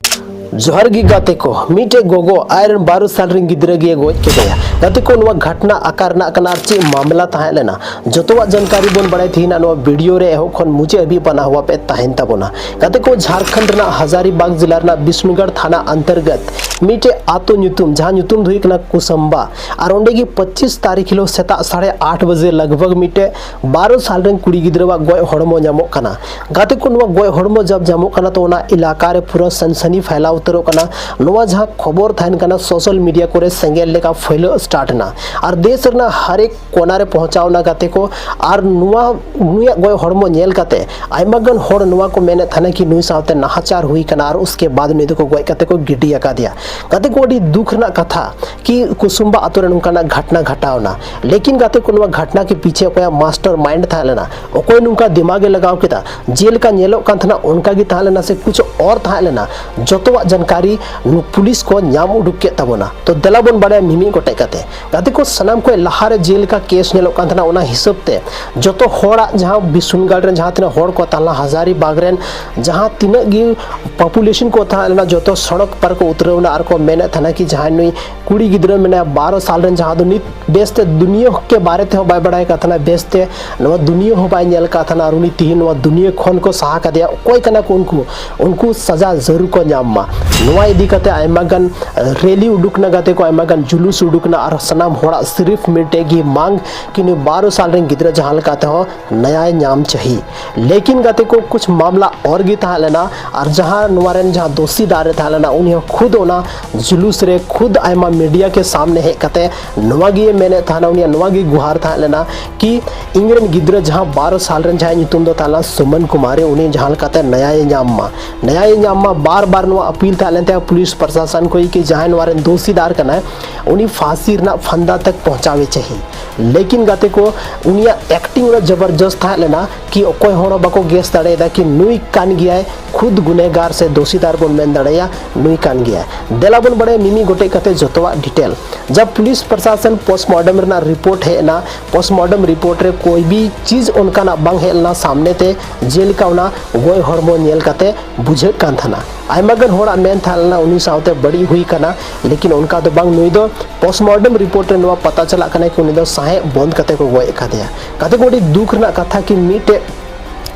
जोहर गी गाते को मीटे गोगो आयरन 12 साल रिंग गिद्रा गे गोज केदेया गाते को नवा घटना आकार ना कनार चे मामला ताहे लेना जतवा जानकारी बोन बड़ाई थी ना वीडियो रे एहो खन मुझे अभी बना हुआ पे ताहेन ताबोना गाते को झारखंड ना हजारीबाग जिला ना विष्णुगढ़ थाना अंतर्गत मीटे आतो न्यूतुम जहां न्यूतुम धुई कना कुसंबा और ओंडे की 25 तारीख हिलो सेता 8:30 बजे लगभग मीटे 12 साल रिंग कुड़ी गिद्रवा गोय हड़मो जामो कना गाते को नवा गोय हड़मो जब जामो कना तो ना इलाका रे पूरा सनसनी फैला उतरो कना नवा जहां खबर थाइन कना सोशल मीडिया कोरे सेंगेल लेका फैलो स्टार्ट ना और देश रना हर एक कोना रे पहुंचाव ना गाते को और नुआ नुया गोय हड़मो नेल काते आइमागन हड़ नुआ को मेने थाने की नुई सावते नाहाचार हुई कना और उसके बाद नुई को गोय काते को गिडी आका दिया गाते को अडी दुख ना कथा कि कुसुम्बा आतो रे नुका घटना घटावना लेकिन गाते को नुआ घटना के पीछे कोया मास्टर माइंड था लेना ओकोय नुका दिमागे लगाव केता जेल का नेलो कान थाना उनका गी था लेना से कुछ और था लेना जतवा जानकारी पुलिस को नाम उडुक के तबोना तो दलाबन बड़े मिमी गोटे काते गाते को सनाम को लहारे जेल का केस नेलो कान थाना ओना हिसाब ते जतो होड़ा जहां विष्णुगढ़ रे जहां तना होड़ को ताला हजारीबाग रेन जहां तिना गी पॉपुलेशन को था लेना जतो सड़क पर को उतरवना आर को मेने थाना की जहां नुई कुड़ी गिद्रा मेने 12 साल रेन जहां दो नित बेस्ते दुनिया के बारे ते बाय बड़ाय का थाना बेस्ते नवा दुनिया हो बाय नेल का थाना रुनी तीन नवा दुनिया खन को सहा का दिया कोई कना को उनको सजा जरूर को नामा नवा इदी कते आइमागन रैली उडुक ना गाते को आइमागन जुलूस उडुक ना और सनाम होड़ा सिर्फ मिटेगी मांग कि 12 साल रेन गिद्रा जहां लकाते हो न्याय नाम चाहिए लेकिन गाते को कुछ मामला और गी था लेना और जहां नवारेन जहां दोषी दारे था लेना उन्हें खुद होना जुलूस रे खुद आइमा मीडिया के सामने है कते नवागी मैंने था ना उन्हें नवागी गुहार था लेना कि इंग्रेन गिद्रा जहां 12 साल रेन जहां तुम दो ताला सुमन कुमारे उन्हें जहां लकाते न्याय नाम बार बार नवा अपील था लेते पुलिस प्रशासन को कि जहां नवारेन दोषीदार कना उन्हें फांसी ना फंदा तक पहुंचावे चाहिए लेकिन गाते को उनिया एक्टिंग रे जबरदस्त था लेना कि कोई होड़ा बाको गेस दाड़ेदा कि नुई कान गया खुद गुनेगार से दोषीदार बोन मेन दाड़ेया नुई कान गया देला बोन बड़े मिमी गोटे कते जतवा डिटेल जब पुलिस प्रशासन पोस्टमार्टम ना रिपोर्ट है ना पोस्टमार्टम रिपोर्ट रे कोई भी चीज उनका ना बांग हेलना सामने ते जेल का ना गोय हड़मो नेल कते बुझे कान थाना आइमागन होड़ा मेन थालना उनी सावते बड़ी हुई कना लेकिन उनका तो बांग नुई दो पोस्टमार्टम रिपोर्ट रे नवा पता चला कना कि उनी दो साहे बंद कते को गोय खादिया कते कोडी दुख ना कथा कि मीटे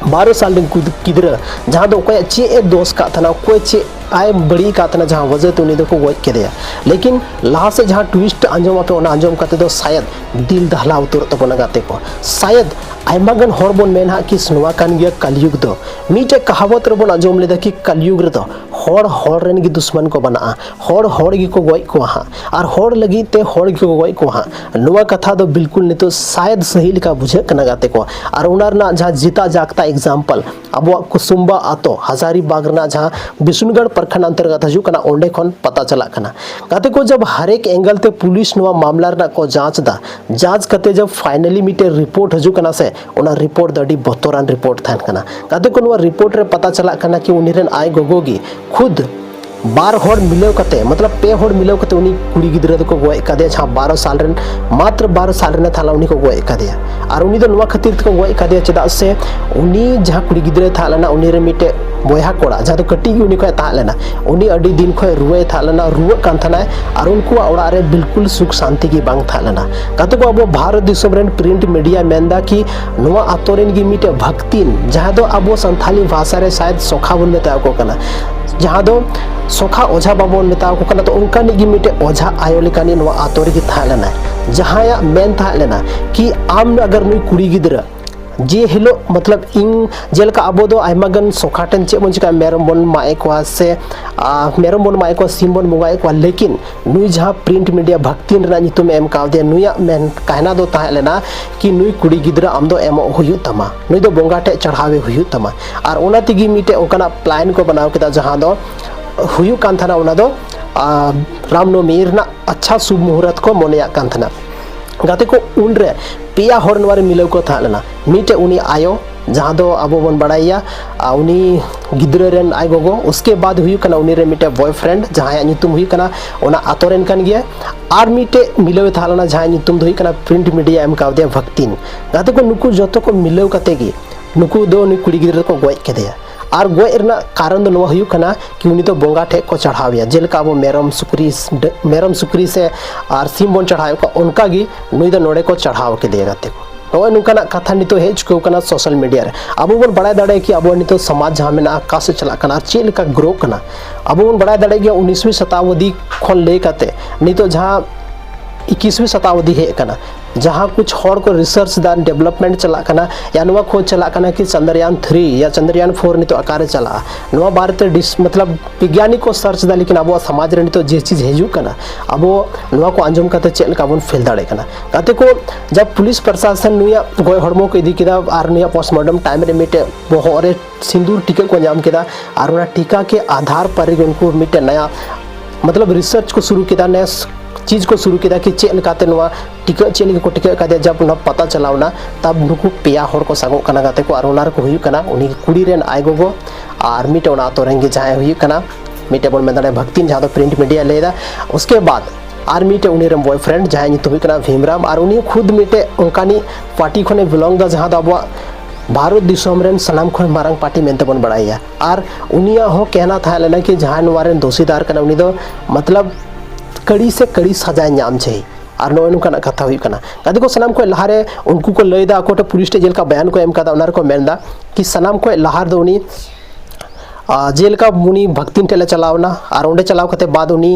12 साल गिद्रा जहां दो कोई चे दोस्त का था कोई चे आय बड़ी का तना जहां वजह तो उन्हें को गोज के दिया लेकिन लाहा से जहां ट्विस्ट अंजम पे ओना अंजम करते तो शायद दिल दहला उतर तो बना गाते को शायद आइमागन हर बोन मेना कि स्नुवा कान गया कलयुग दो मीटे कहावत रे बोन अंजम लेदा कि कलयुग रे दो हर रेन की दुश्मन को बना हर गी को गोय को हां और हर लगी ते हर गी को गोय को हां नुवा कथा दो बिल्कुल नहीं तो शायद सही लिखा बुझे कना गाते को और उनार ना जहां जीता जागता एग्जांपल अब कुसुम्बा आतो हजारीबाग ना जहां विष्णुगढ़ प्रखंड अंतर्गत हजू कना ओंडे खन पता चला कना गाते को जब हर एक एंगल ते पुलिस नुवा मामला ना को जांच कते जब फाइनली मीटे रिपोर्ट हजू कना से ओना रिपोर्ट दडी बतोरान रिपोर्ट थान कना गाते को नुवा रिपोर्ट रे पता चला कना कि उनिरेन आय गोगोगी खुद बार होड़ मिलेव कते मतलब पे होड़ मिलेव कते उनी कुड़ी गिद्रा को गोय कदे छा 12 साल रेन मात्र 12 साल रेन थाला उनी को गोय कदे और उनी दो नुवा खातिर को गोय कदे चदा से उनी जहां कुड़ी गिद्रा थाला ना उनी रे मिटे बोया कोड़ा जहां तो कटी उनी को ता लेना उनी अडी दिन को रुवे थाला ना रुवे कान थाना और उनको ओड़ा रे बिल्कुल सुख शांति की बांग थाला ना कते को अब भारत दिसम रेन प्रिंट मीडिया मेंदा कि नुवा आतोरेन की मिटे भक्तिन जहां दो अब संथाली भाषा रे शायद सोखा बोन मेता को कना जहां दो सोखा ओझा बाबोन मेता को कना तो उनका निगी मिटे ओझा आयो लेकानी नुवा आतोरे की था लेना जहां या मेन था लेना कि आम अगर नुई कुड़ी गिद्रा जे हिलो मतलब इन जेल का अबो दो आइमागन सोखाटन चे मन चिका मेरम बोन माए को से मेरम बोन माए को सिम बोन मुगाए को लेकिन नुई जहां प्रिंट मीडिया भक्तिन रा नितुम एम का दे नुया मेन कहना दो ता लेना कि नुई कुड़ी गिद्रा आम दो एमो हुयु तमा नुई दो बोंगाटे चढ़ावे हुयु तमा और ओना तिगी मिटे ओकना प्लान को बनाव केता जहां दो हुयु कान थाना ओना दो रामनवमी ना अच्छा शुभ मुहूर्त को मोनेया कान थाना गाते को उन रे पिया हर नवारे मिलेव को था लेना मीटे उनी आयो जहां दो अब बन बड़ाइया उनी गिद्रा रेन आय गोगो उसके बाद हुई कना उनी रे मिटे बॉयफ्रेंड जहां नितुम हुई कना ओना आतोरेन कान गया और मिटे मिलेव थालना जहां नितुम हुई कना प्रिंट मीडिया एम कावदे भक्तिन गाते को नुकु जतो को मिलेव कते गी नुकु दो नी कुड़ी गिद्रा को गोय केदेया और गोय रना कारण दो हुई कना कि उनी तो बोंगा ठे को चढ़ाविया जेलका अब मेरम सुक्री से और सिम बन चढ़ाव का उनका गी नुई दो नोड़े को चढ़ाव के दिए गाते को नुकाना कथा नितो हेज को कना सोशल मीडिया रे अब बन बड़ा दाड़े कि अब नितो समाज जहाँ में का से चला कना चेल का ग्रो कना अब बन बड़ा दाड़े कि 19वीं शताब्दी खन ले काते नितो जहाँ 21वीं शताब्दी हे कना जहाँ कुछ हॉर को रिसर्च दान डेवलपमेंट चला कना या नुआ खोज चला कना कि चंद्रयान 3 या चंद्रयान 4 नितो आकार चला नुआ भारत मतलब वैज्ञानिक को सर्च दा लेकिन अब समाज रे नितो जे चीज हेजू कना अब नुआ को अंजम काते चेल का बन फेल दाड़े कना गाते को जब पुलिस प्रशासन नुया गोय हड़मो को इदी किदा आर नुया पोस्टमार्टम टाइम रे मिटे बोहरे सिंदूर टीका को नाम किदा आर उना टीका के आधार पर उनको मिटे नया मतलब रिसर्च को शुरू किया नया चीज़ को शुरू किया कि चेल काते नुआ टीका चेल को टीका काते जब ना पता चलावना तब नुकु पेया हर को सागो कना गाते को आरोनार को हुई कना उनी कुड़ी रेन आय गोगो और मिटे उना तो रेंगे जाए हुई कना मिटे बोल में दाड़े भक्तिन जहाँ तो प्रिंट मीडिया लेदा उसके बाद और मिटे उनी रेम बॉयफ्रेंड जहाँ नितुम कना भीमराम और उनी खुद मिटे उनकानी पार्टी खने बिलोंग दा जहाँ दो अब भारत दिसोम रेन सनाम खन मारंग पार्टी मेनते बन बड़ाया और उनिया हो कहना था लेना कि जहाँ नुआरेन दोषीदार कना उनी दो मतलब कड़ी से कड़ी सजाए नाम चाहिए और नोय नुकाना कथा हुई कना गादी को सनाम को लहारे उनको को लैदा को पुलिस जेल का बयान को एम कादा उनार को मेनदा कि सनाम को लहार दो उनी जेल का मुनी भक्तिन टेले चलावना और उंडे चलाव कते बाद उनी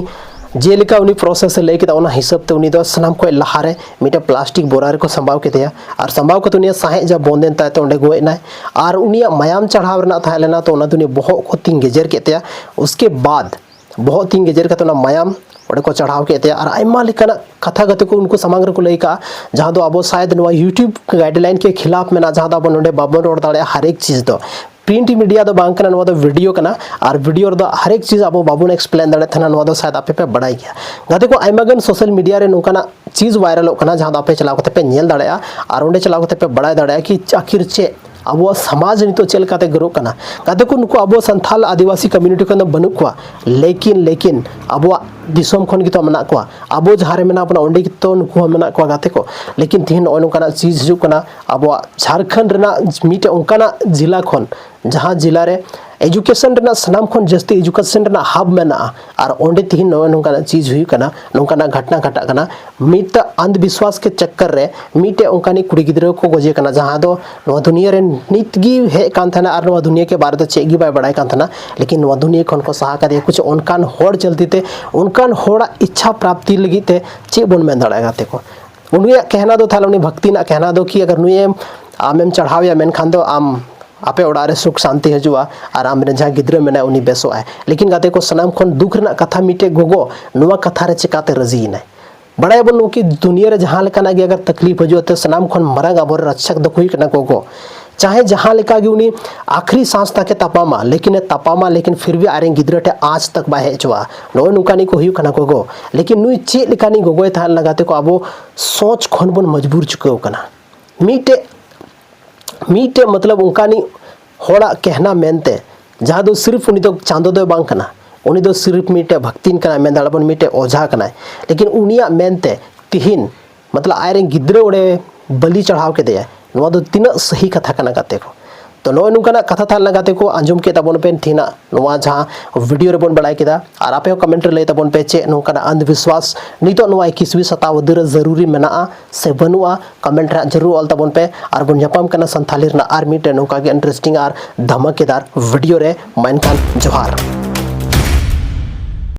जेल का उनी प्रोसेस से लेके उना हिसाब ते उनी दो सनाम को लहारे मिटे प्लास्टिक बोरा रे को संभाव के दिया और संभाव को उनी साहे जब बोंदेन ता तो उंडे गोय ना और उनी मायाम चढ़ाव रना था लेना तो उना दुनी बहुत को तीन गेजर के दिया उसके बाद बहुत तीन गेजर का तो ना मायाम और को चढ़ाव के और आयमा लेकाना कथा गते को उनको समांग्र को लेका जहाँ दो अब शायद नुआ यूट्यूब गाइडलाइन के खिलाफ में ना जहाँ दो अब नोडे बाबन रोड दाड़े हर एक चीज़ दो प्रिंट मीडिया दो बांग कना नुआ दो वीडियो कना और वीडियो दो हर एक चीज़ अब बाबून एक्सप्लेन दाड़े था नुआ दो शायद आपे पे बड़ाई गया गते को आयमा गन सोशल मीडिया रे नुकाना चीज़ वायरल कना जहाँ दो आपे चलाव कते पे नेल दाड़े और उंडे चलाव कते पे बड़ाई दाड़े कि आखिर चे अब समाज नितो चेल काते ग्रो कना गाते को नुको अब संथाल आदिवासी कम्युनिटी को बनु को लेकिन अब दिसोम खन की तो मना को अब जहाँ मेना अपना ओंडे की तो नुको मना को गाते को लेकिन तीन नोका चीज हजू कना अब झारखंड रेना मिटे उनकाना जिला खन जहाँ जिला रे एजुकेशन रेना सनाम खन जस्ती एजुकेशन रेना हब मेना और ओंडे तीन नोका चीज हुई कना नोका घटना घटा कना मिट अंधविश्वास के चक्कर रे मिटे उनकानी कुड़ी गिद्रा को गोजे कना जहाँ दो नवा दुनिया रे नितगी हे कान थाना और नवा दुनिया के बारे तो चेगी बाय बड़ाई कान थाना लेकिन नवा दुनिया खन को सहा का कुछ उनकान होड़ चलती थे उनकान होड़ा इच्छा प्राप्ति लगी थे चे बन में दड़ाएगा ते को उन्हें कहना दो था उन्हें भक्ति ना कहना दो कि अगर नुए आमेम चढ़ाव या मेन खान दो आम आपे ओडारे सुख शांति हजुआ और आम जहाँ गिद्रा में उन्हीं बेसो है लेकिन गाते को सनाम खन दुख रना कथा मिटे गोगो नुआ कथा रे चिकाते रजी ना बड़ाई बन कि दुनिया रे जहाँ लेकाना गे अगर तकलीफ हजुआ तो सनाम खन मरंग अब रक्षक दो हुई कना गोगो चाहे जहाँ लेका गे उन्हीं आखिरी सांस तक तपामा लेकिन फिर भी आरे गिद्रा टे आज तक बाहे चुआ नो नुकानी को हुई कना गोगो लेकिन नुई चे लेकानी गोगोय था लगाते को अब सोच खन बन मजबूर चुके कना मीटे मतलब उनकानी होड़ा कहना मेनते जहाँ दो सिर्फ उन्हीं तो चांदो दो बांग कना उन्हीं दो सिर्फ मीटे भक्तिन कना मेन दाड़बन मीटे ओझा कना लेकिन उनिया मेनते तिहिन मतलब आयरे गिद्रे ओड़े बलि चढ़ाव के दे नुआ दो तीना सही कथा कना गाते को तो नोय नुकाना कथा था लगाते को अंजुम के तबन पे थीना नुआ जहाँ वीडियो रे बन बड़ाई किदा और आपे कमेंट ले तबन पे चे नुकाना अंधविश्वास नितो नुआ 21वीं शताब्दी रे जरूरी मेना से बनुआ कमेंट रे जरूर ऑल तबन पे और बन जपाम कना संथाली रे आर्मी टे नुका के इंटरेस्टिंग और धमाकेदार वीडियो रे माइनकान जोहार।